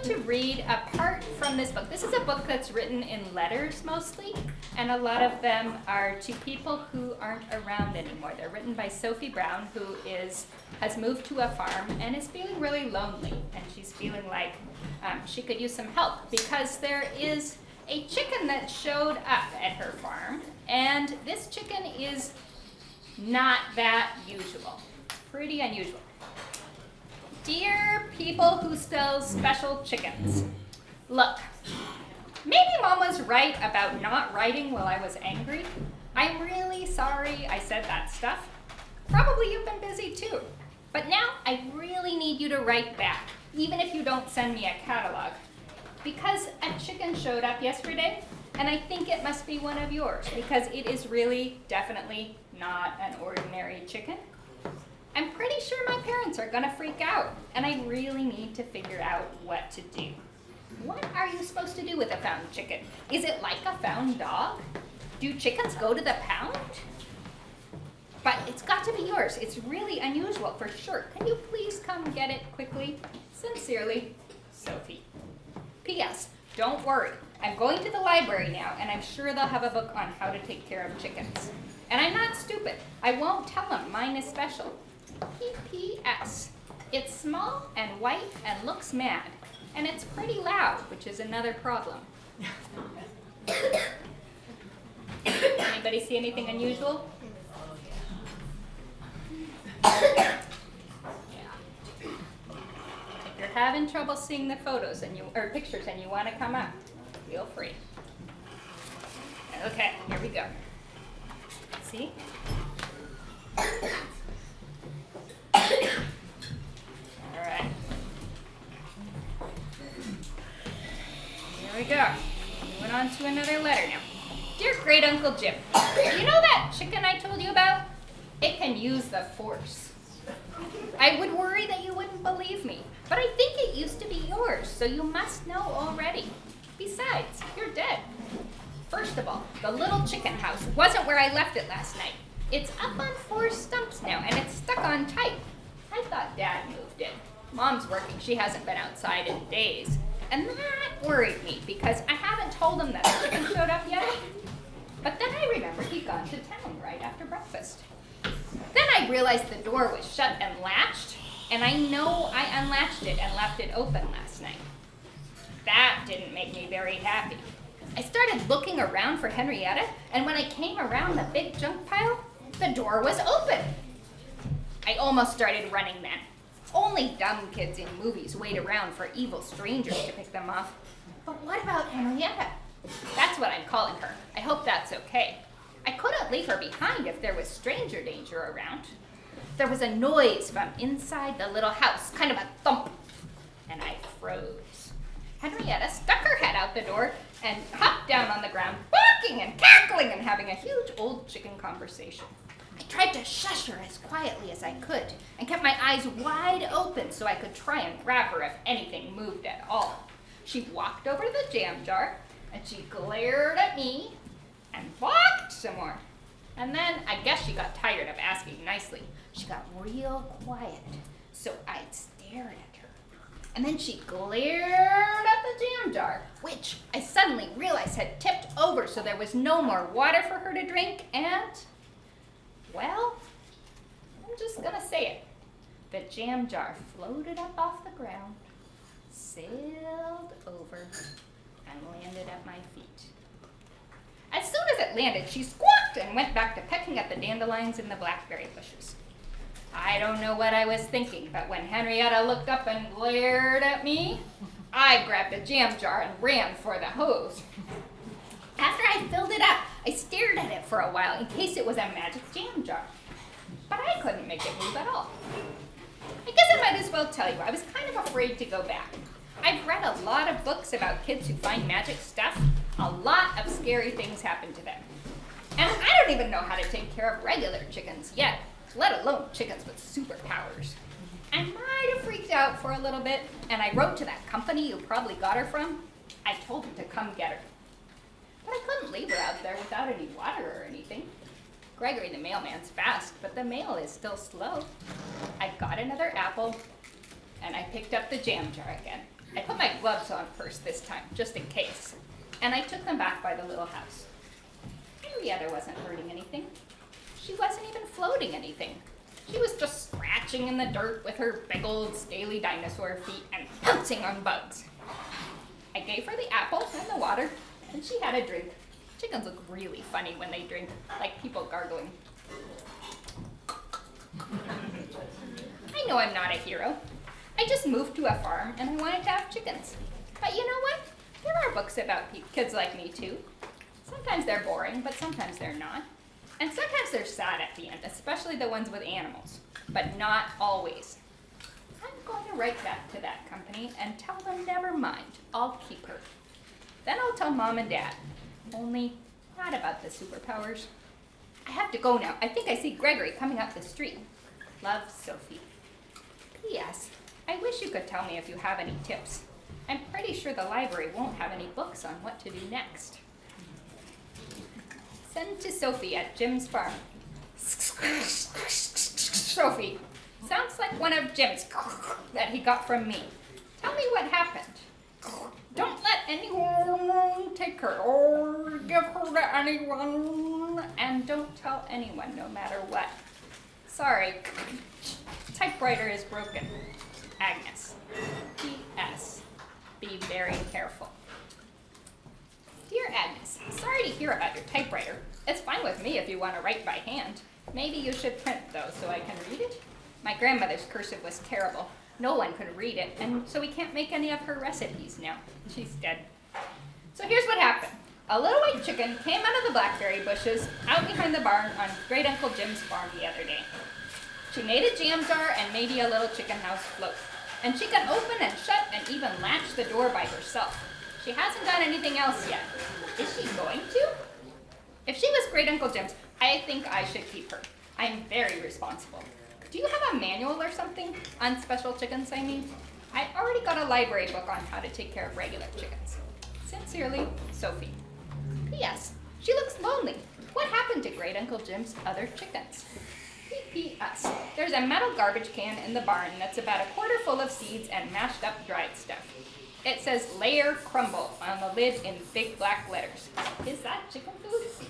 going to read a part from this book. This is a book that's written in letters mostly, and a lot of them are to people who aren't around anymore. They're written by Sophie Brown, who has moved to a farm and is feeling really lonely, and she's feeling like she could use some help because there is a chicken that showed up at her farm, and this chicken is not that usual. Pretty unusual. Dear people who sell special chickens, look, maybe Mom was right about not writing while I was angry. I'm really sorry I said that stuff. Probably you've been busy too. But now I really need you to write back, even if you don't send me a catalog. Because a chicken showed up yesterday, and I think it must be one of yours, because it is really definitely not an ordinary chicken. I'm pretty sure my parents are gonna freak out, and I really need to figure out what to do. What are you supposed to do with a found chicken? Is it like a found dog? Do chickens go to the pound? But it's got to be yours. It's really unusual for sure. Can you please come get it quickly? Sincerely, Sophie. P.S. Don't worry. I'm going to the library now, and I'm sure they'll have a book on how to take care of chickens. And I'm not stupid. I won't tell them mine is special. P.P.S. It's small and white and looks mad, and it's pretty loud, which is another problem. Anybody see anything unusual? Yeah. If you're having trouble seeing the photos or pictures and you want to come up, feel free. Okay, here we go. See? All right. Here we go. Moving on to another letter now. Dear Great Uncle Jim, you know that chicken I told you about? It can use the force. I would worry that you wouldn't believe me, but I think it used to be yours, so you must know already. Besides, you're dead. First of all, the little chicken house wasn't where I left it last night. It's up on 4 stumps now, and it's stuck on tight. I thought Dad moved it. Mom's working. She hasn't been outside in days. And that worried me, because I haven't told him that the chicken showed up yet. But then I remembered he'd gone to town right after breakfast. Then I realized the door was shut and latched, and I know I unlatched it and left it open last night. That didn't make me very happy. I started looking around for Henrietta, and when I came around the big junk pile, the door was open. I almost started running then. Only dumb kids in movies wait around for evil strangers to pick them off. But what about Henrietta? That's what I'm calling her. I hope that's okay. I couldn't leave her behind if there was stranger danger around. There was a noise from inside the little house, kind of a thump, and I froze. Henrietta stuck her head out the door and hopped down on the ground, barking and cackling and having a huge old chicken conversation. I tried to shush her as quietly as I could and kept my eyes wide open so I could try and grab her if anything moved at all. She walked over to the jam jar and she glared at me and barked some more. And then I guess she got tired of asking nicely. She got real quiet, so I'd stare at her. And then she glared at the jam jar, which I suddenly realized had tipped over so there was no more water for her to drink, and, well, I'm just gonna say it. The jam jar floated up off the ground, sailed over, and landed at my feet. As soon as it landed, she squawked and went back to pecking at the dandelions in the blackberry bushes. I don't know what I was thinking, but when Henrietta looked up and glared at me, I grabbed a jam jar and ran for the hose. After I filled it up, I stared at it for a while in case it was a magic jam jar. But I couldn't make it move at all. I guess I might as well tell you, I was kind of afraid to go back. I've read a lot of books about kids who find magic stuff. A lot of scary things happen to them. And I don't even know how to take care of regular chickens yet, let alone chickens with superpowers. I might have freaked out for a little bit, and I wrote to that company you probably got her from. I told them to come get her. But I couldn't leave her out there without any water or anything. Gregory the mailman's fast, but the mail is still slow. I got another apple, and I picked up the jam jar again. I put my gloves on first this time, just in case. And I took them back by the little house. Henrietta wasn't hurting anything. She wasn't even floating anything. She was just scratching in the dirt with her big old scaly dinosaur feet and pouncing on bugs. I gave her the apple and the water, and she had a drink. Chickens look really funny when they drink, like people gargling. I know I'm not a hero. I just moved to a farm and I wanted to have chickens. But you know what? There are books about kids like me too. Sometimes they're boring, but sometimes they're not. And sometimes they're sad at the end, especially the ones with animals, but not always. I'm going to write back to that company and tell them never mind, I'll keep her. Then I'll tell Mom and Dad, only not about the superpowers. I have to go now. I think I see Gregory coming up the street. Love, Sophie. P.S. I wish you could tell me if you have any tips. I'm pretty sure the library won't have any books on what to do next. Send to Sophie at Jim's farm. Sophie, sounds like one of Jim's that he got from me. Tell me what happened. Don't let anyone take her or give her to anyone. And don't tell anyone, no matter what. Sorry, typewriter is broken. Agnes. P.S. Be very careful. Dear Agnes, sorry to hear about your typewriter. It's fine with me if you want to write by hand. Maybe you should print, though, so I can read it. My grandmother's cursive was terrible. No one could read it, and so we can't make any of her recipes now. She's dead. So here's what happened. A little white chicken came out of the blackberry bushes out behind the barn on Great Uncle Jim's farm the other day. She made a jam jar and maybe a little chicken house float. And she can open and shut and even latch the door by herself. She hasn't done anything else yet. Is she going to? If she was Great Uncle Jim's, I think I should keep her. I'm very responsible. Do you have a manual or something? On special chickens, I mean. I already got a library book on how to take care of regular chickens. Sincerely, Sophie. P.S. She looks lonely. What happened to Great Uncle Jim's other chickens? P.P.S. There's a metal garbage can in the barn that's about a quarter full of seeds and mashed up dried stuff. It says layer crumble on the lid in big black letters. Is that chicken food?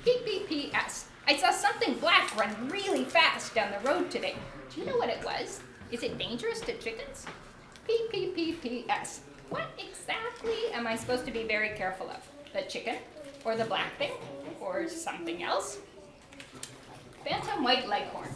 P.P.P.S. I saw something black run really fast down the road today. Do you know what it was? Is it dangerous to chickens? P.P.P.P.S. What exactly am I supposed to be very careful of? The chicken? Or the black thing? Or something else? Phantom white leghorn.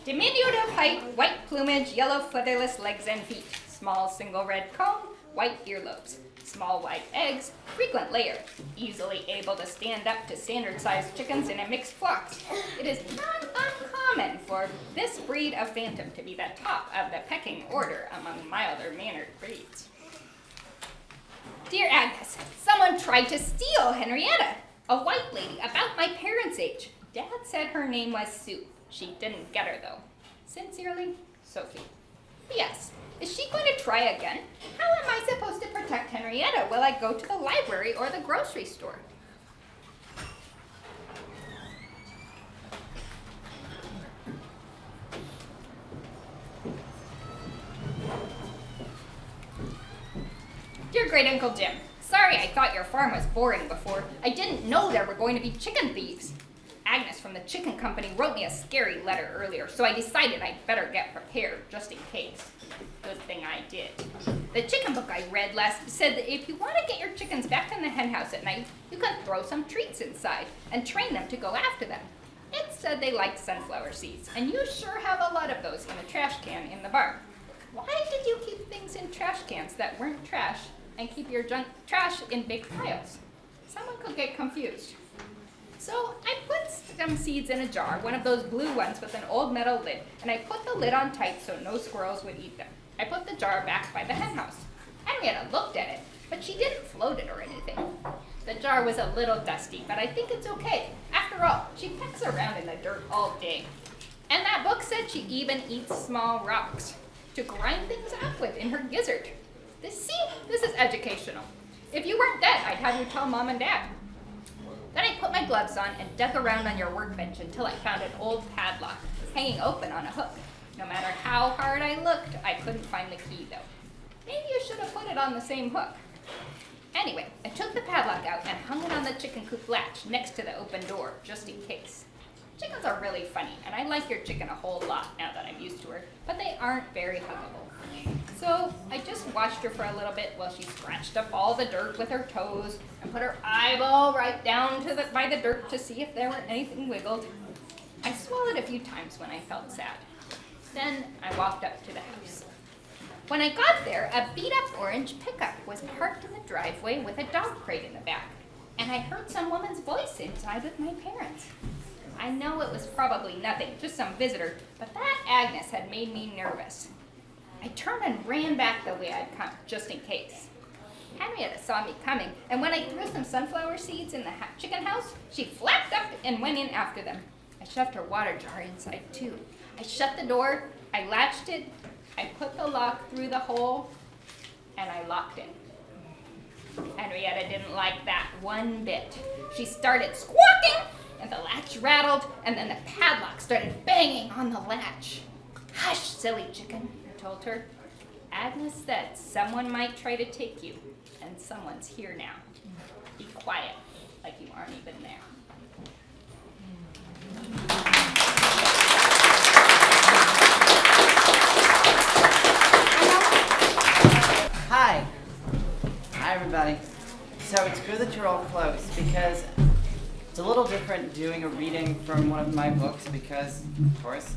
Diminutive height, white plumage, yellow featherless legs and feet. Small single red comb, white earlobes. Small white eggs, frequent layer. Easily able to stand up to standard-sized chickens in a mixed flock. It is not uncommon for this breed of phantom to be the top of the pecking order among milder-mannered breeds. Dear Agnes, someone tried to steal Henrietta, a white lady about my parents' age. Dad said her name was Sue. She didn't get her, though. Sincerely, Sophie. P.S. Is she going to try again? How am I supposed to protect Henrietta while I go to the library or the grocery store? Dear Great Uncle Jim, sorry I thought your farm was boring before. I didn't know there were going to be chicken thieves. Agnes from the chicken company wrote me a scary letter earlier, so I decided I'd better get prepared, just in case. Good thing I did. The chicken book I read last said that if you want to get your chickens back in the hen house at night, you can throw some treats inside and train them to go after them. It said they liked sunflower seeds, and you sure have a lot of those in a trash can in the barn. Why did you keep things in trash cans that weren't trash and keep your junk trash in big piles? Someone could get confused. So I put some seeds in a jar, one of those blue ones with an old metal lid, and I put the lid on tight so no squirrels would eat them. I put the jar back by the hen house. Henrietta looked at it, but she didn't float it or anything. The jar was a little dusty, but I think it's okay. After all, she pecks around in the dirt all day. And that book said she even eats small rocks to grind things up with in her gizzard. This is educational. If you weren't dead, I'd have you tell Mom and Dad. Then I put my gloves on and dug around on your workbench until I found an old padlock. hanging open on a hook. No matter how hard I looked, I couldn't find the key though. Maybe you should have put it on the same hook. Anyway, I took the padlock out and hung it on the chicken coop latch next to the open door, just in case. Chickens are really funny, and I like your chicken a whole lot now that I'm used to her, but they aren't very huggable. So I just watched her for a little bit while she scratched up all the dirt with her toes and put her eyeball right down to by the dirt to see if there were anything wiggled. I swallowed a few times when I felt sad. Then I walked up to the house. When I got there, a beat-up orange pickup was parked in the driveway with a dog crate in the back, and I heard some woman's voice inside with my parents. I know it was probably nothing, just some visitor, but that Agnes had made me nervous. I turned and ran back the way I'd come, just in case. Henrietta saw me coming, and when I threw some sunflower seeds in the chicken house, she flapped up and went in after them. I shoved her water jar inside too. I shut the door, I latched it, I put the lock through the hole, and I locked it. Henrietta didn't like that one bit. She started squawking, and the latch rattled, and then the padlock started banging on the latch. Hush, silly chicken, I told her. Agnes said someone might try to take you, and someone's here now. Be quiet, like you aren't even there. Hi. Hi, everybody. So it's good that you're all close because it's a little different doing a reading from one of my books because, of course,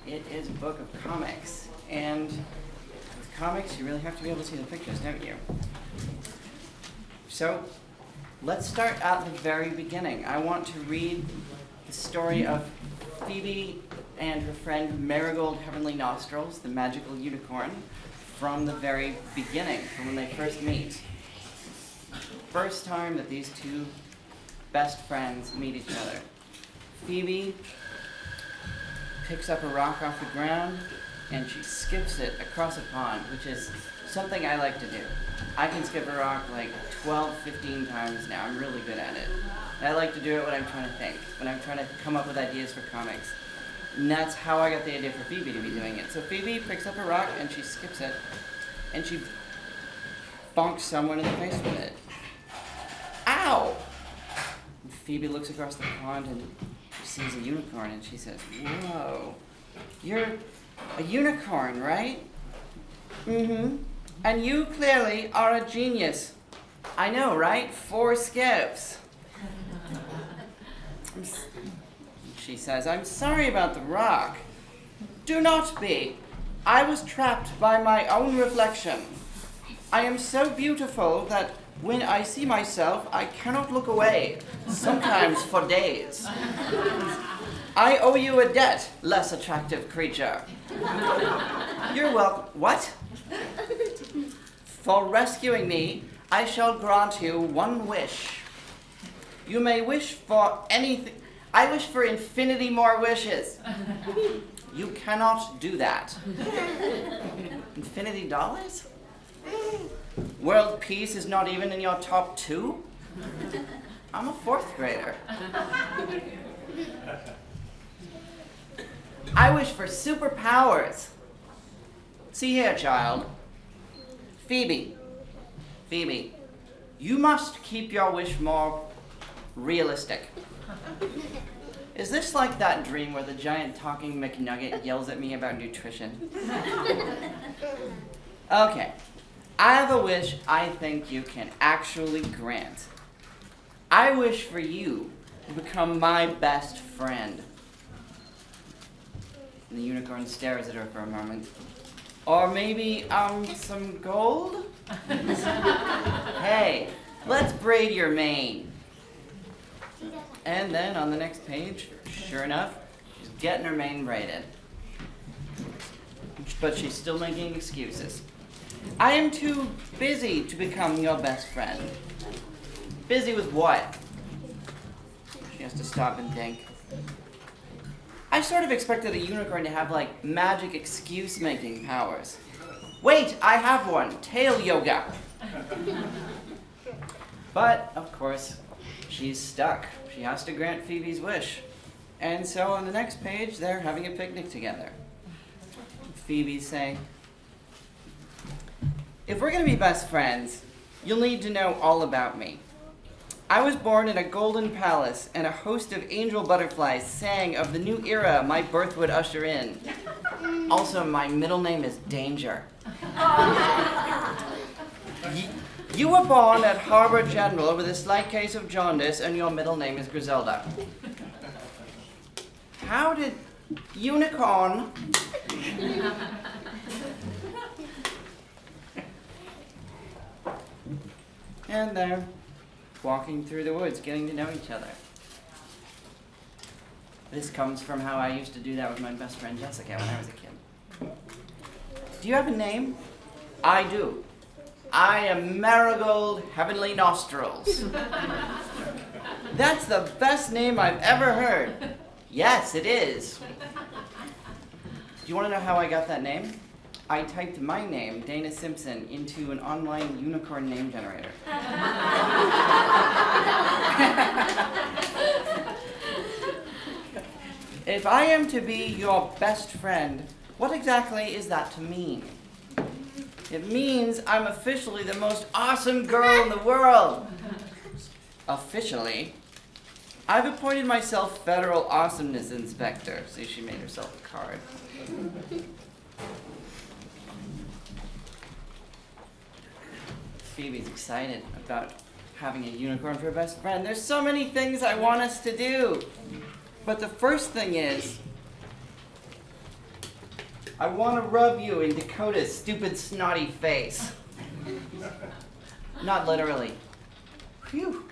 it is a book of comics. And with comics, you really have to be able to see the pictures, don't you? So let's start at the very beginning. I want to read the story of Phoebe and her friend Marigold Heavenly Nostrils, the magical unicorn, from the very beginning, from when they first meet. First time that these two best friends meet each other. Phoebe picks up a rock off the ground and she skips it across a pond, which is something I like to do. I can skip a rock like 12, 15 times now. I'm really good at it. And I like to do it when I'm trying to think, when I'm trying to come up with ideas for comics. And that's how I got the idea for Phoebe to be doing it. So Phoebe picks up a rock and she skips it, and she bonks someone in the face with it. Ow! And Phoebe looks across the pond and she sees a unicorn and she says, "Whoa, you're a unicorn, right?" "Mm-hmm. And you clearly are a genius." "I know, right? 4 skips." She says, "I'm sorry about the rock." "Do not be. I was trapped by my own reflection. I am so beautiful that when I see myself, I cannot look away, sometimes for days. I owe you a debt, less attractive creature." "You're welcome." "What?" "For rescuing me, I shall grant you 1 wish. You may wish for anything. I wish for infinity more wishes." "You cannot do that." "Infinity dollars? World peace is not even in your top 2? I'm a 4th grader." "I wish for superpowers." "See here, child. Phoebe, you must keep your wish more realistic. Is this like that dream where the giant talking McNugget yells at me about nutrition?" "Okay, I have a wish I think you can actually grant. I wish for you to become my best friend." And the unicorn stares at her for a moment. "Or maybe, some gold?" "Hey, let's braid your mane." And then on the next page, sure enough, she's getting her mane braided. But she's still making excuses. "I am too busy to become your best friend." "Busy with what?" She has to stop and think. I sort of expected a unicorn to have, like, magic excuse-making powers. "Wait, I have one. Tail yoga." But, of course, she's stuck. She has to grant Phoebe's wish. And so on the next page, they're having a picnic together. Phoebe's saying, if we're going to be best friends, you'll need to know all about me. I was born in a golden palace, and a host of angel butterflies sang of the new era my birth would usher in. Also, my middle name is Danger. You were born at Harbor General with a slight case of jaundice, and your middle name is Griselda. How did Unicorn... And they're walking through the woods, getting to know each other. This comes from how I used to do that with my best friend Jessica when I was a kid. Do you have a name? I do. I am Marigold Heavenly Nostrils. That's the best name I've ever heard. Yes, it is. Do you want to know how I got that name? I typed my name, Dana Simpson, into an online unicorn name generator. If I am to be your best friend, what exactly is that to mean? It means I'm officially the most awesome girl in the world. Officially. I've appointed myself Federal Awesomeness Inspector. See, she made herself a card. Phoebe's excited about having a unicorn for a best friend. There's so many things I want us to do. But the first thing is, I want to rub you in Dakota's stupid, snotty face. Not literally. Phew.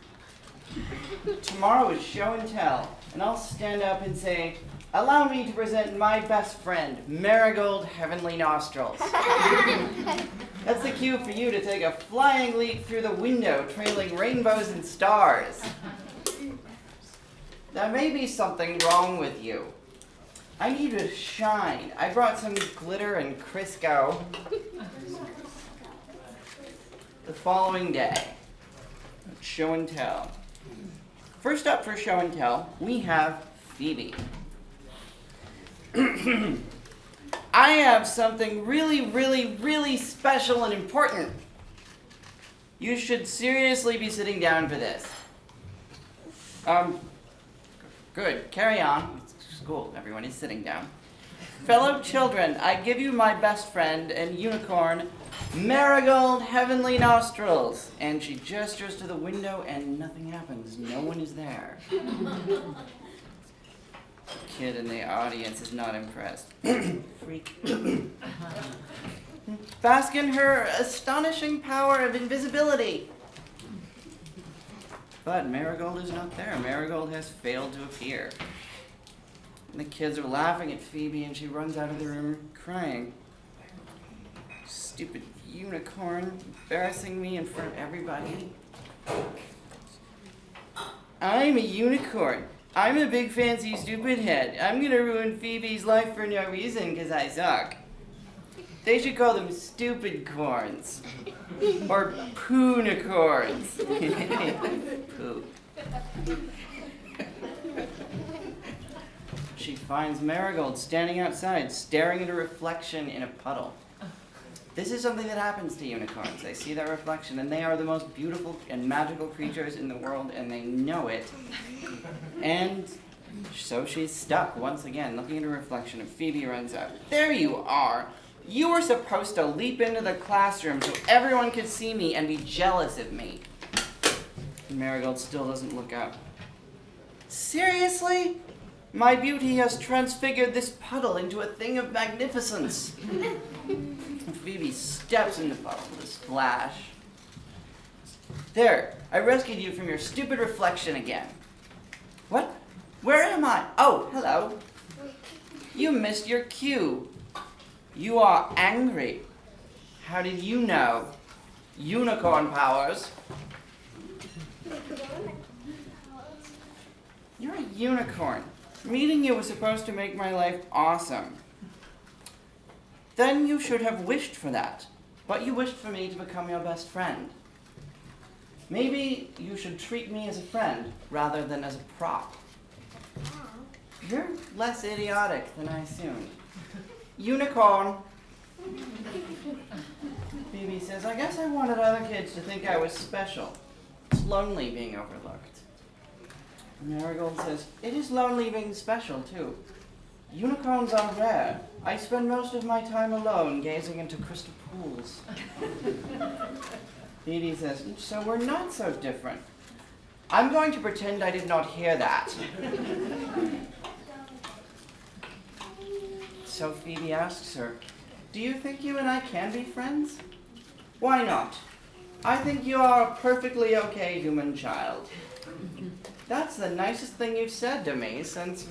Tomorrow is show and tell, and I'll stand up and say, allow me to present my best friend, Marigold Heavenly Nostrils. That's the cue for you to take a flying leap through the window, trailing rainbows and stars. There may be something wrong with you. I need you to shine. I brought some glitter and Crisco. The following day, show and tell. First up for show and tell, we have Phoebe. I have something really, really, really special and important. You should seriously be sitting down for this. Good, carry on. It's school, everyone is sitting down. Fellow children, I give you my best friend and unicorn, Marigold Heavenly Nostrils. And she gestures to the window and nothing happens. No one is there. The kid in the audience is not impressed. Freak. Bask in her astonishing power of invisibility. But Marigold is not there. Marigold has failed to appear. And the kids are laughing at Phoebe, and she runs out of the room crying. Stupid unicorn, embarrassing me in front of everybody. I'm a unicorn. I'm a big fancy stupid head. I'm gonna ruin Phoebe's life for no reason because I suck. They should call them stupid corns. Or poonicorns. Poo. She finds Marigold standing outside, staring at a reflection in a puddle. This is something that happens to unicorns. They see their reflection, and they are the most beautiful and magical creatures in the world, and they know it. And so she's stuck once again, looking at a reflection, and Phoebe runs out. There you are! You were supposed to leap into the classroom so everyone could see me and be jealous of me. And Marigold still doesn't look up. Seriously? My beauty has transfigured this puddle into a thing of magnificence. And Phoebe steps in the puddle with a splash. There, I rescued you from your stupid reflection again. What? Where am I? Oh, hello. You missed your cue. You are angry. How did you know? Unicorn powers. You're a unicorn. Meeting you was supposed to make my life awesome. Then you should have wished for that. But you wished for me to become your best friend. Maybe you should treat me as a friend rather than as a prop. You're less idiotic than I assumed. Unicorn. Phoebe says, I guess I wanted other kids to think I was special. It's lonely being overlooked. Marigold says, it is lonely being special, too. Unicorns are rare. I spend most of my time alone gazing into crystal pools. Phoebe says, so we're not so different. I'm going to pretend I did not hear that. So Phoebe asks her, do you think you and I can be friends? Why not? I think you are a perfectly okay human child. That's the nicest thing you've said to me since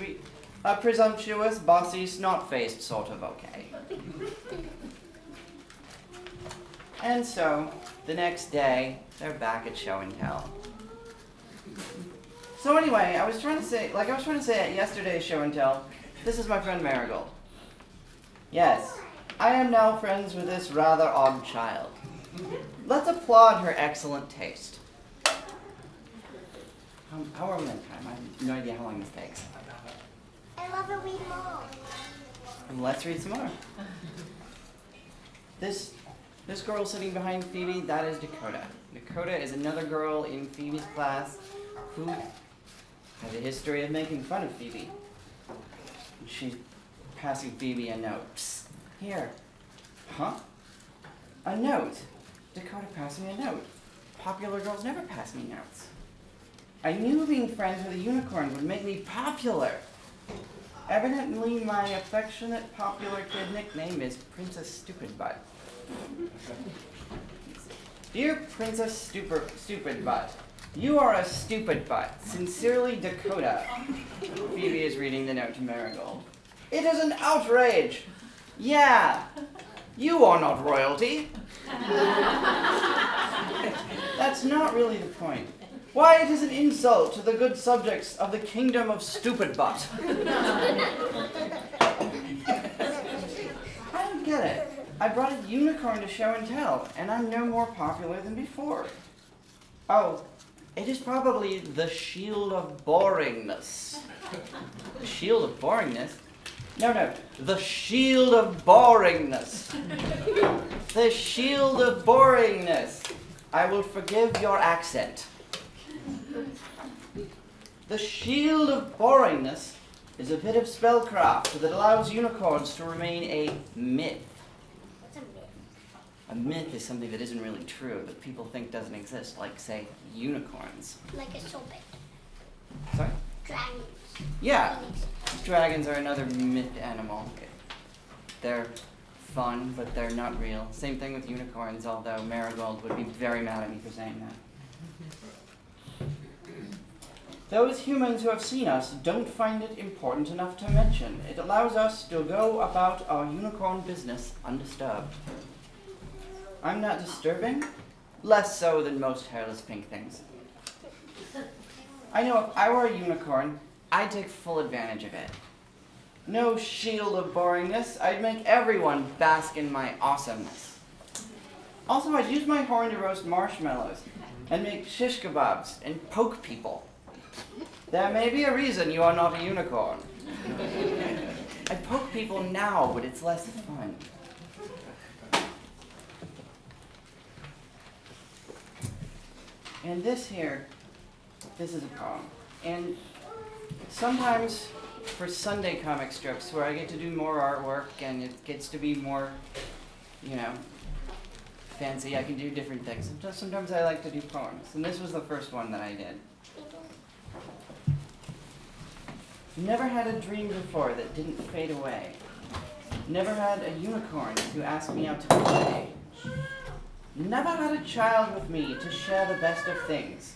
a presumptuous, bossy, snot-faced sort of okay. And so, the next day, they're back at show and tell. So anyway, I was trying to say at yesterday's show and tell, this is my friend Marigold. Yes, I am now friends with this rather odd child. Let's applaud her excellent taste. How are we on time? I have no idea how long this takes. I love to read more. Let's read some more. This girl sitting behind Phoebe, that is Dakota. Dakota is another girl in Phoebe's class who has a history of making fun of Phoebe. She's passing Phoebe a note. Psst, here. Huh? A note. Dakota passed me a note. Popular girls never pass me notes. I knew being friends with a unicorn would make me popular. Evidently, my affectionate popular kid nickname is Princess Stupid Butt. Dear Princess Stupid Butt, you are a stupid butt. Sincerely, Dakota. Phoebe is reading the note to Marigold. It is an outrage. Yeah, you are not royalty. That's not really the point. Why, it is an insult to the good subjects of the kingdom of Stupid Butt. I don't get it. I brought a unicorn to show and tell, and I'm no more popular than before. Oh, it is probably the shield of boringness. The shield of boringness? No, the shield of boringness. The shield of boringness. I will forgive your accent. The shield of boringness is a bit of spellcraft that allows unicorns to remain a myth. What's a myth? A myth is something that isn't really true, that people think doesn't exist, like, say, unicorns. Like a sorbet. Sorry? Dragons. Yeah, dragons are another myth animal. They're fun, but they're not real. Same thing with unicorns, although Marigold would be very mad at me for saying that. Those humans who have seen us don't find it important enough to mention. It allows us to go about our unicorn business undisturbed. I'm not disturbing, less so than most hairless pink things. I know if I were a unicorn, I'd take full advantage of it. No shield of boringness, I'd make everyone bask in my awesomeness. Also, I'd use my horn to roast marshmallows and make shish kebabs and poke people. There may be a reason you are not a unicorn. I poke people now, but it's less fun. And this is a poem. And sometimes for Sunday comic strips where I get to do more artwork and it gets to be more, fancy, I can do different things. Sometimes I like to do poems. And this was the first one that I did. Never had a dream before that didn't fade away. Never had a unicorn who asked me out to play. Never had a child with me to share the best of things.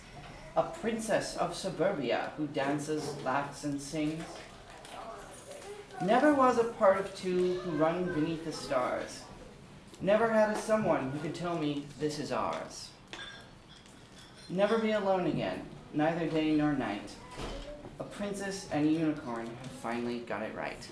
A princess of suburbia who dances, laughs, and sings. Never was a part of two who run beneath the stars. Never had a someone who could tell me this is ours. Never be alone again, neither day nor night. A princess and a unicorn have finally got it right.